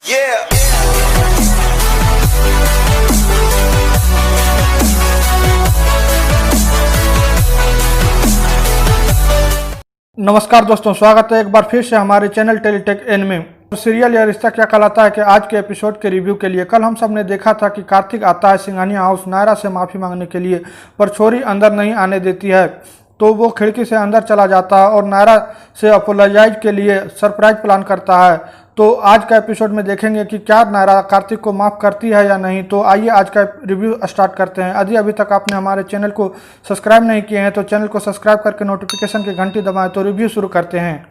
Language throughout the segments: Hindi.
Yeah. नमस्कार दोस्तों, स्वागत है एक बार फिर से हमारे चैनल टेलीटेक एन में। सीरियल या रिश्ता क्या कहलाता है कि आज के एपिसोड के रिव्यू के लिए कल हम सब ने देखा था कि कार्तिक आता है सिंघानिया हाउस नायरा से माफ़ी मांगने के लिए, पर छोरी अंदर नहीं आने देती है तो वो खिड़की से अंदर चला जाता है और नायरा से अपोलोजाइज के लिए सरप्राइज प्लान करता है। तो आज का एपिसोड में देखेंगे कि क्या नायरा कार्तिक को माफ़ करती है या नहीं। तो आइए आज का रिव्यू स्टार्ट करते हैं। यदि अभी तक आपने हमारे चैनल को सब्सक्राइब नहीं किए हैं तो चैनल को सब्सक्राइब करके नोटिफिकेशन की घंटी दबाएं। तो रिव्यू शुरू करते हैं।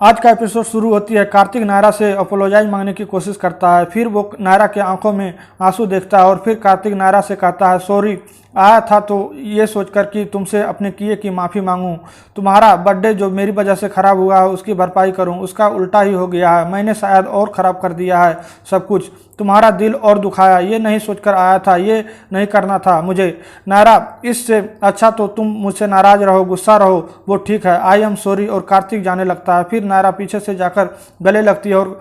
आज का एपिसोड शुरू होती है, कार्तिक नायरा से अपोलोजाइज मांगने की कोशिश करता है, फिर वो नायरा के आंखों में आंसू देखता है और फिर कार्तिक नायरा से कहता है सॉरी, आया था तो ये सोचकर कि तुमसे अपने किए की माफ़ी मांगूं। तुम्हारा बर्थडे जो मेरी वजह से ख़राब हुआ है उसकी भरपाई करूं, उसका उल्टा ही हो गया है। मैंने शायद और ख़राब कर दिया है सब कुछ, तुम्हारा दिल और दुखाया। ये नहीं सोचकर आया था, ये नहीं करना था मुझे। नायरा, इससे अच्छा तो तुम मुझसे नाराज़ रहो, गुस्सा रहो, वो ठीक है। आई एम सॉरी। और कार्तिक जाने लगता है। फिर नायरा पीछे से जाकर गले लगती है और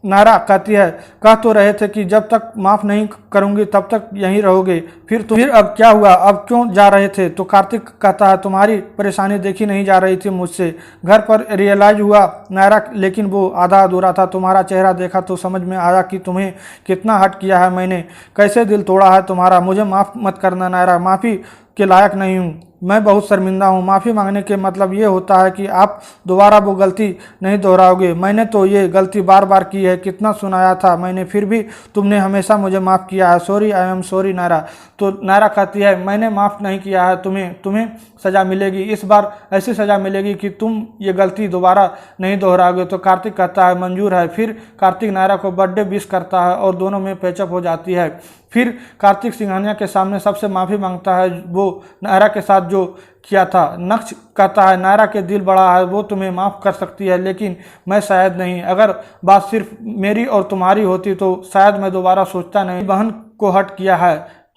नायरा कहती है, कह तो रहे थे कि जब तक माफ़ नहीं करूंगी तब तक यहीं रहोगे, फिर अब क्या हुआ, अब क्यों जा रहे थे। तो कार्तिक कहता है, तुम्हारी परेशानी देखी नहीं जा रही थी मुझसे, घर पर रियलाइज हुआ नायरा, लेकिन वो आधा अधूरा था। तुम्हारा चेहरा देखा तो समझ में आया कि तुम्हें कितना हर्ट किया है मैंने, कैसे दिल तोड़ा है तुम्हारा। मुझे माफ़ मत करना नायरा, माफ़ी के लायक नहीं हूँ, मैं बहुत शर्मिंदा हूँ। माफ़ी मांगने के मतलब ये होता है कि आप दोबारा वो गलती नहीं दोहराओगे। मैंने तो ये गलती बार बार की है, कितना सुनाया था मैंने, फिर भी तुमने हमेशा मुझे माफ़ किया है। Sorry, I am sorry Naira. तो नायरा कहती है, मैंने माफ़ नहीं किया है तुम्हें सज़ा मिलेगी, इस बार ऐसी सज़ा मिलेगी कि तुम ये गलती दोबारा नहीं दोहराओगे। तो कार्तिक कहता है मंजूर है। फिर कार्तिक नायरा को बर्थडे विश करता है और दोनों में पैचअप हो जाती है। फिर कार्तिक सिंघानिया के सामने सबसे माफ़ी मांगता है वो नायरा के साथ जो किया था। नक्श कहता है, नायरा के दिल बड़ा है, वो तुम्हें माफ़ कर सकती है, लेकिन मैं शायद नहीं। अगर बात सिर्फ मेरी और तुम्हारी होती तो शायद मैं दोबारा सोचता नहीं। बहन को हर्ट किया है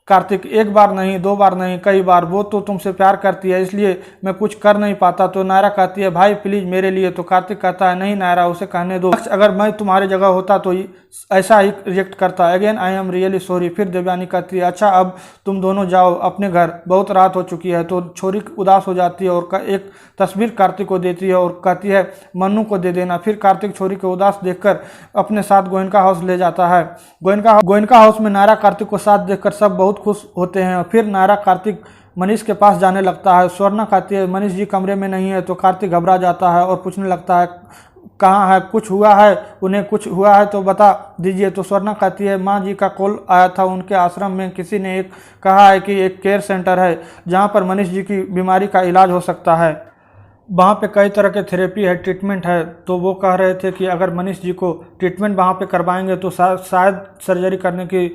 कार्तिक, एक बार नहीं, दो बार नहीं, कई बार। वो तो तुमसे प्यार करती है इसलिए मैं कुछ कर नहीं पाता। तो नायरा कहती है, भाई प्लीज़ मेरे लिए। तो कार्तिक कहता है, नहीं नायरा, उसे कहने दो। अगर मैं तुम्हारी जगह होता तो ऐसा ही रिएक्ट करता। Again I am really sorry. फिर देवयानी कहती है, अच्छा अब तुम दोनों जाओ अपने घर, बहुत रात हो चुकी है। तो छोरी उदास हो जाती है और एक तस्वीर कार्तिक को देती है और कहती है मन्नू को दे देना। फिर कार्तिक छोरी को उदास देखकर अपने साथ गोयनका हाउस ले जाता है। गोयनका हाउस में नायरा कार्तिक को साथ देखकर सब बहुत खुश होते हैं। फिर नायरा कार्तिक मनीष के पास जाने लगता है। स्वर्णा कहती है, मनीष जी कमरे में नहीं है। तो कार्तिक घबरा जाता है और पूछने लगता है, कहाँ है, कुछ हुआ है, उन्हें कुछ हुआ है तो बता दीजिए। तो स्वर्णा कहती है, माँ जी का कॉल आया था, उनके आश्रम में किसी ने कहा है कि एक केयर सेंटर है जहाँ पर मनीष जी की बीमारी का इलाज हो सकता है। वहाँ पे कई तरह के थेरेपी है, ट्रीटमेंट है। तो वो कह रहे थे कि अगर मनीष जी को ट्रीटमेंट वहाँ पे करवाएंगे तो शायद सर्जरी करने की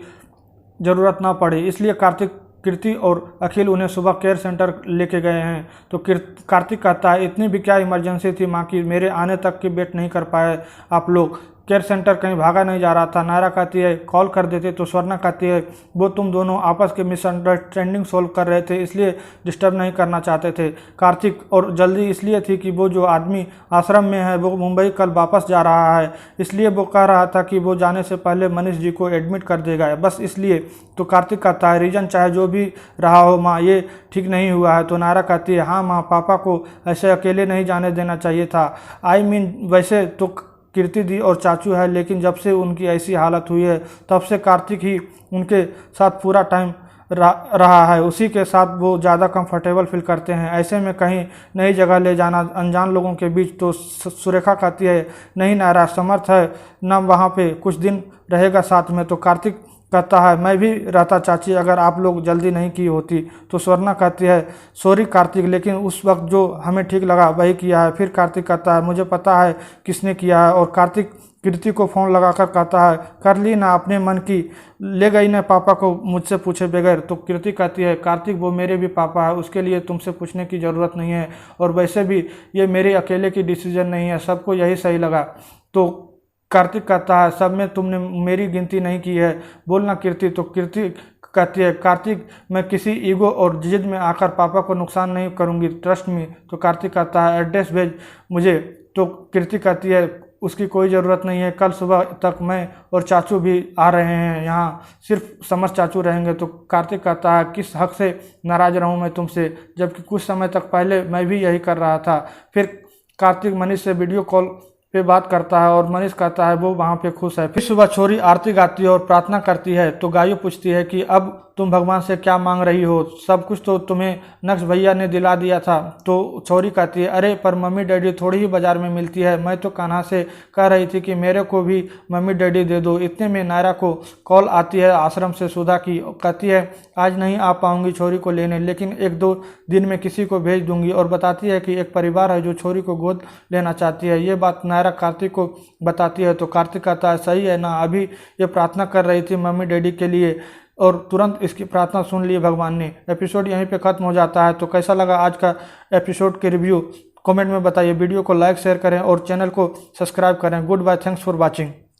ज़रूरत ना पड़े। इसलिए कार्तिक, कीर्ति और अखिल उन्हें सुबह केयर सेंटर लेके गए हैं। तो कार्तिक कहता है, इतनी भी क्या इमरजेंसी थी माँ की, मेरे आने तक की वेट नहीं कर पाए आप लोग, केयर सेंटर कहीं भागा नहीं जा रहा था। नायरा कहती है, कॉल कर देते। तो स्वर्णा कहती है, वो तुम दोनों आपस के मिसअंडरस्टैंडिंग सोल्व कर रहे थे इसलिए डिस्टर्ब नहीं करना चाहते थे कार्तिक, और जल्दी इसलिए थी कि वो जो आदमी आश्रम में है वो मुंबई कल वापस जा रहा है, इसलिए वो कह रहा था कि वो जाने से पहले मनीष जी को एडमिट कर देगा, बस इसलिए। तो कार्तिक कहता है, रीज़न चाहे जो भी रहा हो माँ, ये ठीक नहीं हुआ है। तो नायरा कहती है, हाँ माँ, पापा को ऐसे अकेले नहीं जाने देना चाहिए था। आई मीन वैसे तो कीर्ति दी और चाचू है, लेकिन जब से उनकी ऐसी हालत हुई है तब से कार्तिक ही उनके साथ पूरा टाइम रहा है, उसी के साथ वो ज़्यादा कंफर्टेबल फील करते हैं। ऐसे में कहीं नई जगह ले जाना अनजान लोगों के बीच। तो सुरेखा कहती है, नहीं नायरा, समर्थ है न वहाँ पे कुछ दिन रहेगा साथ में। तो कार्तिक कहता है, मैं भी रहता चाची अगर आप लोग जल्दी नहीं की होती। तो स्वर्णा कहती है, सॉरी कार्तिक, लेकिन उस वक्त जो हमें ठीक लगा वही किया है। फिर कार्तिक कहता है, मुझे पता है किसने किया है। और कार्तिक कीर्ति को फ़ोन लगाकर कहता है, कर ली ना अपने मन की, ले गई ना पापा को मुझसे पूछे बगैर। तो कीर्ति कहती है, कार्तिक वो मेरे भी पापा है, उसके लिए तुमसे पूछने की ज़रूरत नहीं है, और वैसे भी ये मेरे अकेले की डिसीजन नहीं है, सबको यही सही लगा। तो कार्तिक कहता है, सब में तुमने मेरी गिनती नहीं की है, बोलना कीर्ति। तो कीर्ति कहती है, कार्तिक मैं किसी ईगो और जिद में आकर पापा को नुकसान नहीं करूंगी, ट्रस्ट मी। तो कार्तिक कहता है, एड्रेस भेज मुझे। तो कीर्ति कहती है, उसकी कोई ज़रूरत नहीं है। कल सुबह तक मैं और चाचू भी आ रहे हैं, यहाँ सिर्फ समर चाचू रहेंगे। तो कार्तिक कहता है किस हक से नाराज़ रहूँ मैं तुमसे, जबकि कुछ समय तक पहले मैं भी यही कर रहा था। फिर कार्तिक मनीष से वीडियो कॉल पे बात करता है और मनीष कहता है वो वहाँ पे खुश है। फिर सुबह छोरी आरती गाती है और प्रार्थना करती है तो गायू पूछती है कि अब तुम भगवान से क्या मांग रही हो, सब कुछ तो तुम्हें नक्श भैया ने दिला दिया था। तो छोरी कहती है अरे पर मम्मी डैडी थोड़ी ही बाजार में मिलती है, मैं तो कान्हा से कह रही थी कि मेरे को भी मम्मी डैडी दे दो। इतने में नायरा को कॉल आती है आश्रम से सुधा की, कहती है आज नहीं आ पाऊंगी छोरी को लेने, लेकिन 1-2 दिन में किसी को भेज दूंगी। और बताती है कि एक परिवार है जो छोरी को गोद लेना चाहती है। ये बात नायरा कार्तिक को बताती है तो कार्तिक कहता है सही है ना, अभी ये प्रार्थना कर रही थी मम्मी डैडी के लिए और तुरंत इसकी प्रार्थना सुन ली भगवान ने। एपिसोड यहीं पे ख़त्म हो जाता है। तो कैसा लगा आज का एपिसोड के रिव्यू कमेंट में बताइए। वीडियो को लाइक शेयर करें और चैनल को सब्सक्राइब करें। Good bye, thanks for watching.